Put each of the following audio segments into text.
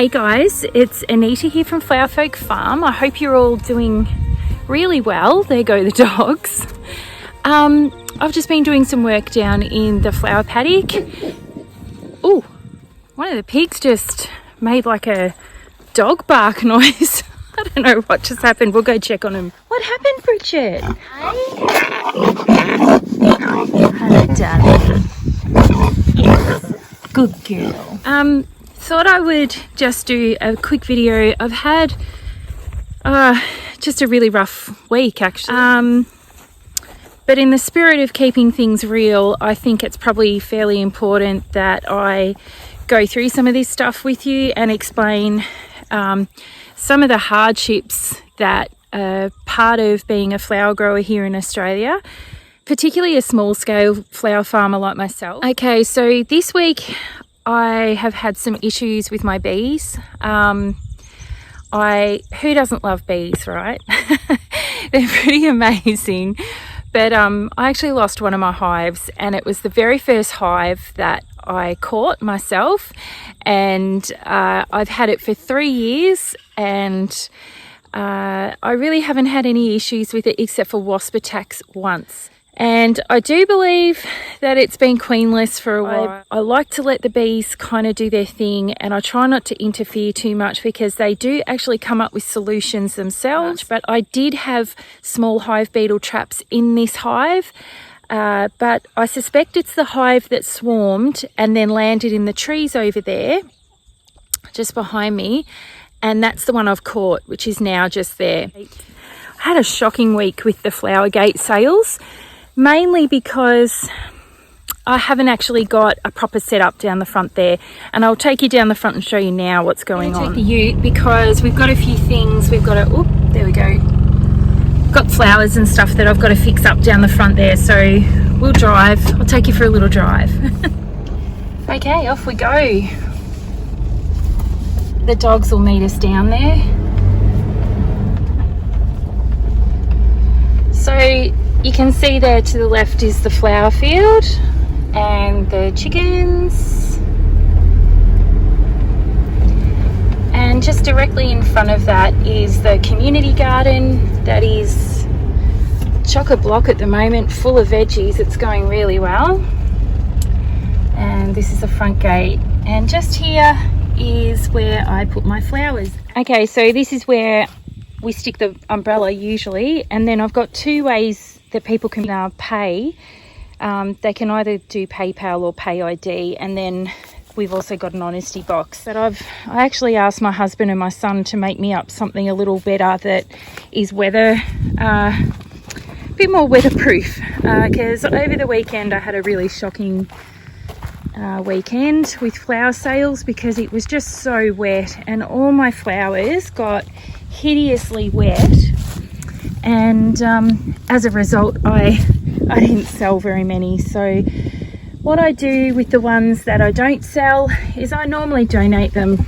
Hey guys, it's Anita here from Flowerfolk Farm. I hope you're all doing really well. There go the dogs. I've just been doing some work down in the flower paddock. Oh, one of the pigs just made like a dog bark noise. I don't know what just happened. We'll go check on him. What happened, Bridget? Hello, darling. Yes. Good girl. Thought I would just do a quick video. I've had just a really rough week actually. But in the spirit of keeping things real, I think it's probably fairly important that I go through some of this stuff with you and explain some of the hardships that are part of being a flower grower here in Australia, particularly a small scale flower farmer like myself. Okay, so this week I have had some issues with my bees. Who doesn't love bees, right? They're pretty amazing. But I actually lost one of my hives, and it was the very first hive that I caught myself, and I've had it for 3 years, and I really haven't had any issues with it except for wasp attacks once. And I do believe that it's been queenless for a while. I like to let the bees kind of do their thing, and I try not to interfere too much because they do actually come up with solutions themselves. But I did have small hive beetle traps in this hive, but I suspect it's the hive that swarmed and then landed in the trees over there, just behind me. And that's the one I've caught, which is now just there. I had a shocking week with the flower gate sales. Mainly because I haven't actually got a proper setup down the front there, and I'll take you down the front and show you now what's going on. Take the ute because we've got a few things we've got to, oh, there we go. Got flowers and stuff that I've got to fix up down the front there, so we'll drive. I'll take you for a little drive. Okay, off we go. The dogs will meet us down there. So you can see there to the left is the flower field and the chickens, and just directly in front of that is the community garden that is chock-a-block at the moment, full of veggies. It's going really well. And this is the front gate, and just here is where I put my flowers. Okay, so this is where we stick the umbrella usually, and then I've got two ways that people can pay. They can either do PayPal or Pay ID, and then we've also got an honesty box. But I actually asked my husband and my son to make me up something a little better that is a bit more weatherproof, because over the weekend I had a really shocking weekend with flower sales because it was just so wet, and all my flowers got hideously wet, and as a result I didn't sell very many. So what I do with the ones that I don't sell is I normally donate them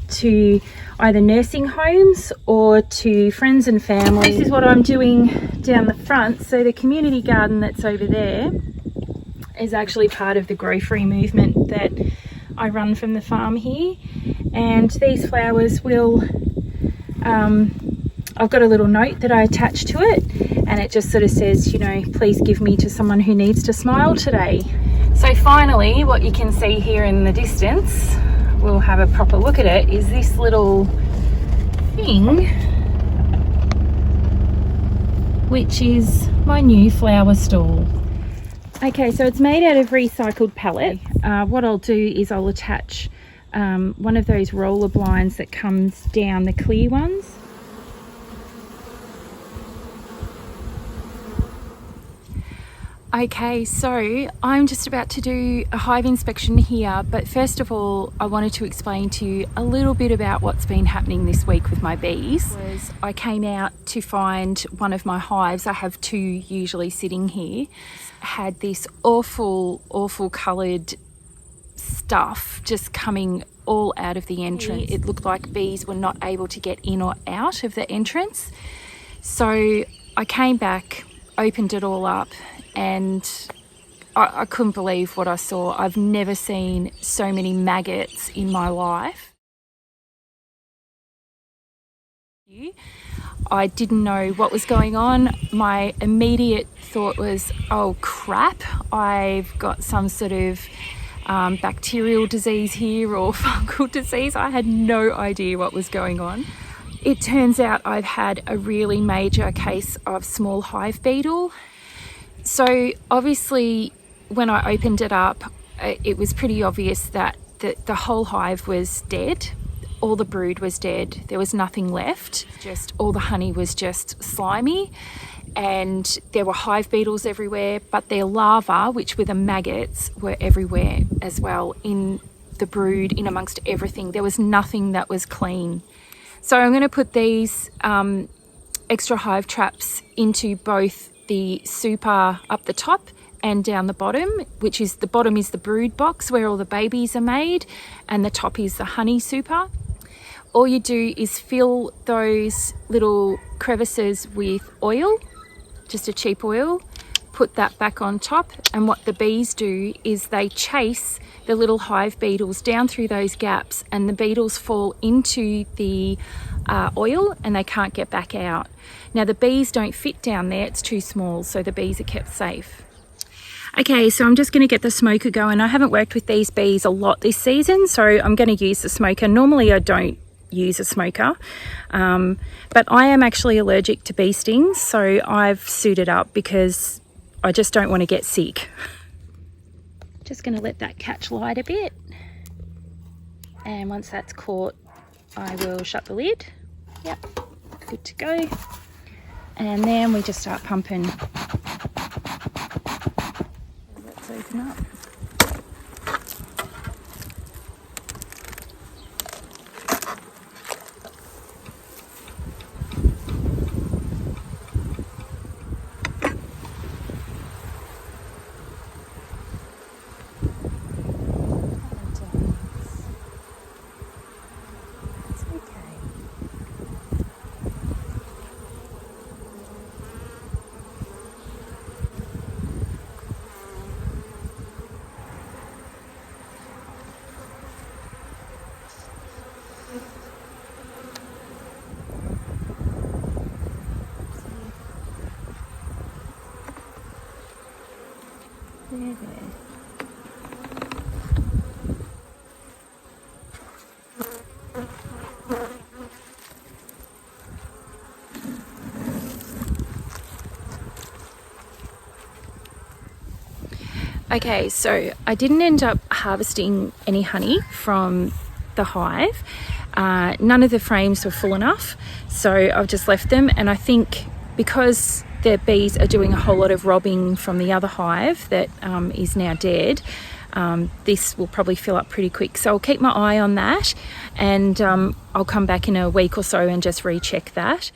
to either nursing homes or to friends and family. This is what I'm doing down the front. So the community garden that's over there is actually part of the Grow Free movement that I run from the farm here, and these flowers will I've got a little note that I attach to it, and it just sort of says, you know, please give me to someone who needs to smile today. So finally, what you can see here in the distance, we'll have a proper look at it, is this little thing, which is my new flower stall. Okay, so it's made out of recycled pallet. What I'll do is I'll attach one of those roller blinds that comes down, the clear ones. Okay, so I'm just about to do a hive inspection here, but first of all I wanted to explain to you a little bit about what's been happening this week with my bees. I came out to find one of my hives, I have two usually sitting here, had this awful coloured stuff just coming all out of the entrance. It looked like bees were not able to get in or out of the entrance. So I came back, opened it all up, and I couldn't believe what I saw. I've never seen so many maggots in my life. I didn't know what was going on. My immediate thought was, oh crap, I've got some sort of bacterial disease here or fungal disease. I had no idea what was going on. It turns out I've had a really major case of small hive beetle. So obviously when I opened it up, it was pretty obvious that the whole hive was dead. All the brood was dead. There was nothing left. Just all the honey was just slimy, and there were hive beetles everywhere, but their larvae, which were the maggots, were everywhere as well, in the brood, in amongst everything. There was nothing that was clean. So I'm going to put these extra hive traps into both the super up the top and down the bottom, which is the bottom is the brood box where all the babies are made, and the top is the honey super. All you do is fill those little crevices with oil, just a cheap oil, put that back on top, and what the bees do is they chase the little hive beetles down through those gaps, and the beetles fall into the oil and they can't get back out. Now the bees don't fit down there, it's too small, so the bees are kept safe. Okay, so I'm just going to get the smoker going. I haven't worked with these bees a lot this season, so I'm going to use the smoker. Normally I don't use a smoker, but I am actually allergic to bee stings, so I've suited up because I just don't want to get sick. Just going to let that catch light a bit, and once that's caught I will shut the lid. Yep, good to go. And then we just start pumping. Let's open up. There. Okay, so I didn't end up harvesting any honey from the hive. None of the frames were full enough, so I've just left them, and I think because the bees are doing a whole lot of robbing from the other hive that is now dead, this will probably fill up pretty quick. So I'll keep my eye on that, and I'll come back in a week or so and just recheck that.